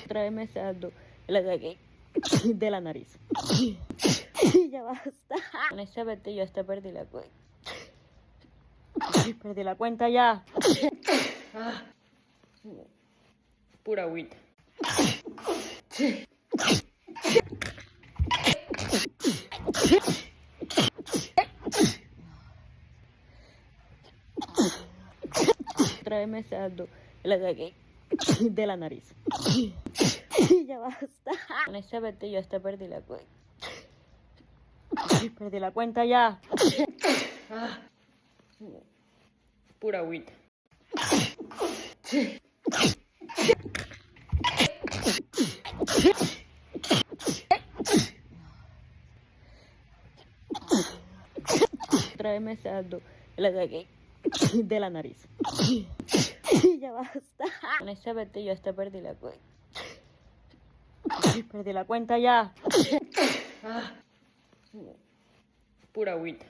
Tráeme de la nariz. Ya basta. Con ese vestido está perdí la cuenta. Perdí la cuenta ya. Pura agüita. Tráeme de la nariz. Ya basta. Con ese vestido está perdí la cuenta. Perdí la cuenta ya. Pura agüita. Tráeme de la nariz. Ya basta. Con ese vestido está perdí la cuenta. Perdí la cuenta ya. Pura agüita.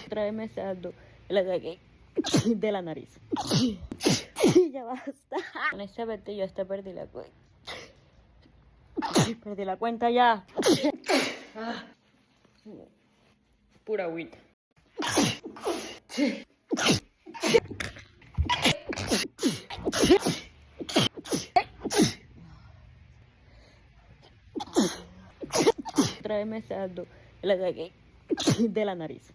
Tráeme de la nariz. Ya basta. Con ese vestido está perdí la cuenta. Perdí la cuenta ya. Pura agüita. Tráeme de la nariz.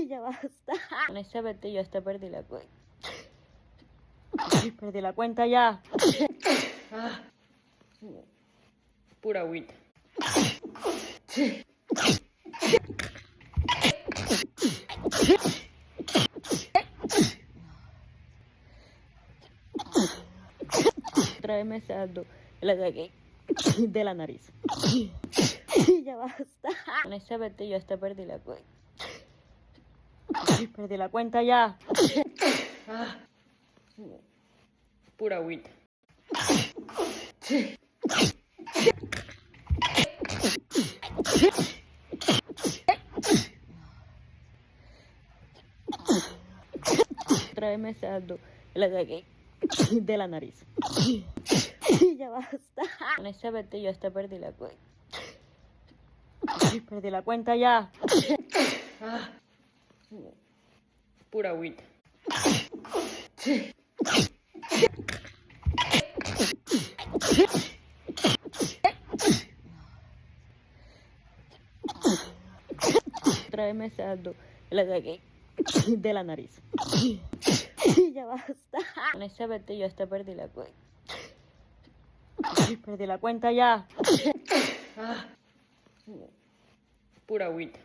Ya basta. Con ese vestido está perdí la cuenta. Perdí la cuenta ya. Pura agüita. Tráeme de la nariz. Ya basta. Con ese vestido está perdí la cuenta. Perdí la cuenta ya. Pura agüita. Tráeme de la nariz. Ya basta. Con ese vestido está perdí la cuenta. Perdí la cuenta ya. Pura agüita. Tráeme de la nariz. Ya basta. Con ese vestido está perdí la cuenta. Perdí la cuenta ya. Pura agüita.